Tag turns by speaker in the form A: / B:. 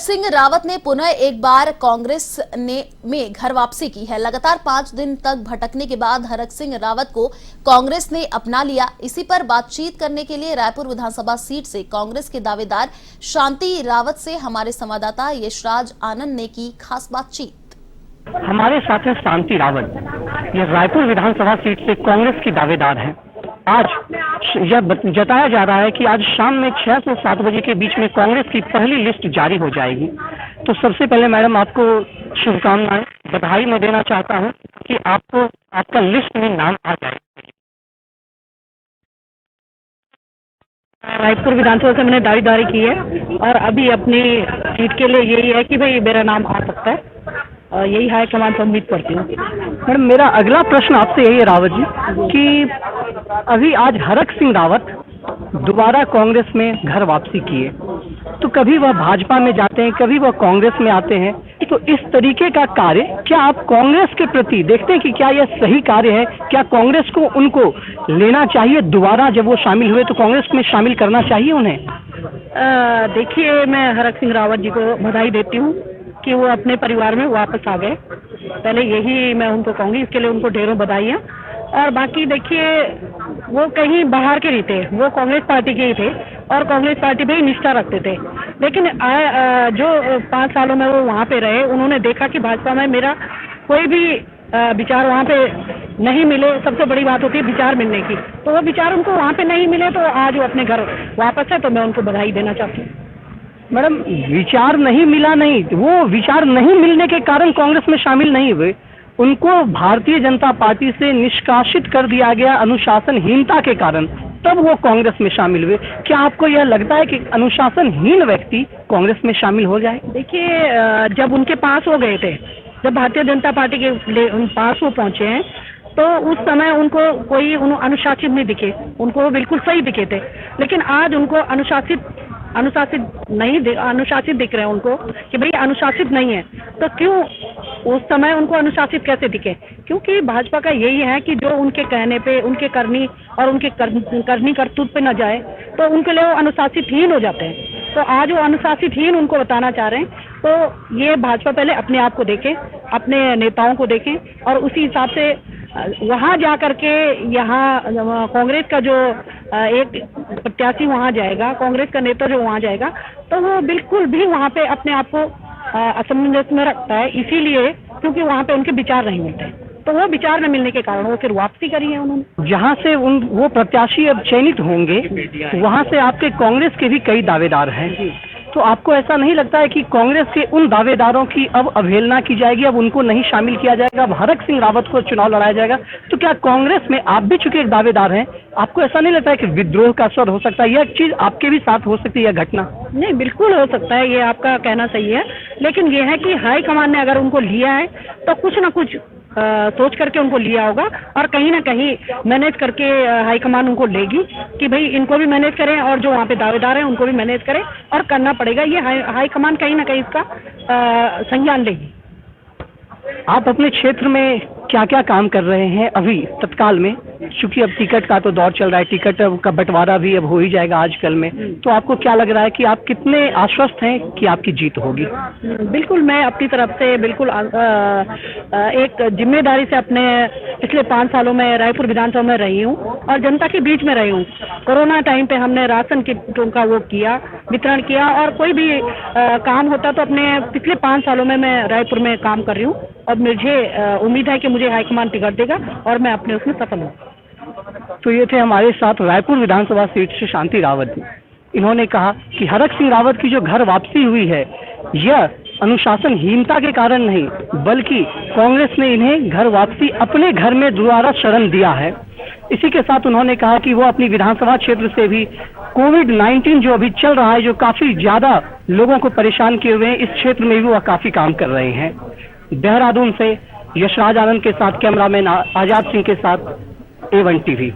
A: सिंह रावत ने पुनः एक बार कांग्रेस में घर वापसी की है। लगातार 5 दिन तक भटकने के बाद हरक सिंह रावत को कांग्रेस ने अपना लिया। इसी पर बातचीत करने के लिए रायपुर विधानसभा सीट से कांग्रेस के दावेदार शांति रावत से हमारे संवाददाता यशराज आनंद ने की खास बातचीत।
B: हमारे साथ है शांति रावत, ये रायपुर विधानसभा सीट से कांग्रेस की दावेदार हैं। आज यह जताया जा रहा है कि आज शाम में 6 से 7 बजे के बीच में कांग्रेस की पहली लिस्ट जारी हो जाएगी। तो सबसे पहले मैडम आपको शुभकामनाएं, बधाई मैं देना चाहता हूं कि आपको आपका लिस्ट में नाम आ जाए।
C: रायपुर विधानसभा से मैंने दावेदारी की है और अभी अपनी सीट के लिए यही है कि भाई मेरा नाम आ सकता है, यही हाईकमान से उम्मीद करती हूँ।
B: मैडम मेरा अगला प्रश्न आपसे यही है रावत जी कि अभी आज हरक सिंह रावत दोबारा कांग्रेस में घर वापसी किए, तो कभी वह भाजपा में जाते हैं, कभी वह कांग्रेस में आते हैं। तो इस तरीके का कार्य क्या आप कांग्रेस के प्रति देखते हैं कि क्या यह सही कार्य है? क्या कांग्रेस को उनको लेना चाहिए दोबारा? जब वो शामिल हुए तो कांग्रेस में शामिल करना चाहिए उन्हें?
C: देखिए, मैं हरक सिंह रावत जी को बधाई देती हूँ कि वो अपने परिवार में वापस आ गए। पहले यही मैं उनको कहूँगी, इसके लिए उनको ढेरों बधाइयाँ। और बाकी देखिए, वो कहीं बाहर के नहीं थे, वो कांग्रेस पार्टी के ही थे और कांग्रेस पार्टी पे ही निष्ठा रखते थे। लेकिन जो 5 सालों में वो वहाँ पे रहे, उन्होंने देखा कि भाजपा में मेरा कोई भी विचार वहाँ पे नहीं मिले। सबसे बड़ी बात होती है विचार मिलने की, तो वो विचार उनको वहाँ पे नहीं मिले, तो आज वो अपने घर वापस है, तो मैं उनको बधाई देना चाहती हूँ।
B: मैडम विचार नहीं मिला, नहीं, वो विचार नहीं मिलने के कारण कांग्रेस में शामिल नहीं हुए, उनको भारतीय जनता पार्टी से निष्कासित कर दिया गया अनुशासनहीनता के कारण, तब वो कांग्रेस में शामिल हुए। क्या आपको यह लगता है कि अनुशासनहीन व्यक्ति कांग्रेस में शामिल हो जाए?
C: देखिए, जब उनके पास हो गए थे, जब भारतीय जनता पार्टी के पास वो पहुंचे हैं, तो उस समय उनको कोई अनुशासित नहीं दिखे, उनको बिल्कुल सही दिखे थे। लेकिन आज उनको अनुशासित दिख रहे हैं उनको कि भाई अनुशासित नहीं है। तो क्यों उस समय उनको अनुशासित कैसे दिखे? क्योंकि भाजपा का यही है कि जो उनके कहने पे, उनके करनी और उनके करनी करतूत पे न जाए, तो उनके लिए वो अनुशासितहीन हो जाते हैं। तो आज वो अनुशासितहीन उनको बताना चाह रहे हैं। तो ये भाजपा पहले अपने आप को देखे, अपने नेताओं को देखें और उसी हिसाब से वहाँ जा करके यहाँ कांग्रेस का जो एक प्रत्याशी वहाँ जाएगा, कांग्रेस का नेता जो वहाँ जाएगा, तो वो बिल्कुल भी वहाँ पे अपने आप को असमंजस में रखता है, इसीलिए क्योंकि वहाँ पे उनके विचार नहीं मिलते। तो वो विचार न मिलने के कारण वो फिर वापसी करी है उन्होंने।
B: जहाँ से वो प्रत्याशी अब चयनित होंगे, वहाँ से आपके कांग्रेस के भी कई दावेदार हैं, तो आपको ऐसा नहीं लगता है कि कांग्रेस के उन दावेदारों की अब अवहेलना की जाएगी, अब उनको नहीं शामिल किया जाएगा, अब हरक सिंह रावत को चुनाव लड़ाया जाएगा? तो क्या कांग्रेस में आप भी चूंकि एक दावेदार हैं, आपको ऐसा नहीं लगता है कि विद्रोह का स्वर हो सकता है? यह चीज आपके भी साथ हो सकती है, यह घटना?
C: नहीं, बिल्कुल हो सकता है, ये आपका कहना सही है। लेकिन ये है कि हाईकमान ने अगर उनको लिया है तो कुछ ना कुछ सोच करके उनको लिया होगा और कहीं ना कहीं मैनेज करके हाईकमान उनको लेगी कि भाई इनको भी मैनेज करें और जो वहाँ पे दावेदार हैं उनको भी मैनेज करें, और करना पड़ेगा। ये हाईकमान कहीं ना कहीं इसका संज्ञान लेगी।
B: आप अपने क्षेत्र में क्या क्या काम कर रहे हैं अभी तत्काल में? चूंकि अब टिकट का तो दौर चल रहा है, टिकट का बंटवारा भी अब हो ही जाएगा आजकल में, तो आपको क्या लग रहा है कि आप कितने आश्वस्त हैं कि आपकी जीत होगी?
C: बिल्कुल, मैं अपनी तरफ से बिल्कुल एक जिम्मेदारी से अपने पिछले 5 सालों में रायपुर विधानसभा में रही हूँ और जनता के बीच में रही हूँ। कोरोना टाइम पे हमने राशन किटों का वो किया, वितरण किया, और कोई भी काम होता तो अपने पिछले 5 सालों में मैं रायपुर में काम कर रही हूँ और मुझे उम्मीद है कि मुझे हाईकमान टिकट देगा और मैं अपने उसमें सफल हूँ।
B: तो ये थे हमारे साथ रायपुर विधानसभा सीट से शांति रावत जी। इन्होंने कहा कि हरक सिंह रावत की जो घर वापसी हुई है, यह अनुशासनहीनता के कारण नहीं, बल्कि कांग्रेस ने इन्हें घर वापसी अपने घर में दोबारा शरण दिया है। इसी के साथ उन्होंने कहा कि वो अपनी विधानसभा क्षेत्र से भी कोविड-19 जो अभी चल रहा है, जो काफी ज्यादा लोगों को परेशान किए हुए हैं, इस क्षेत्र में भी वह काफी काम कर रहे हैं। देहरादून से यशराज आनंद के साथ कैमरामैन आजाद सिंह के साथ A1 TV।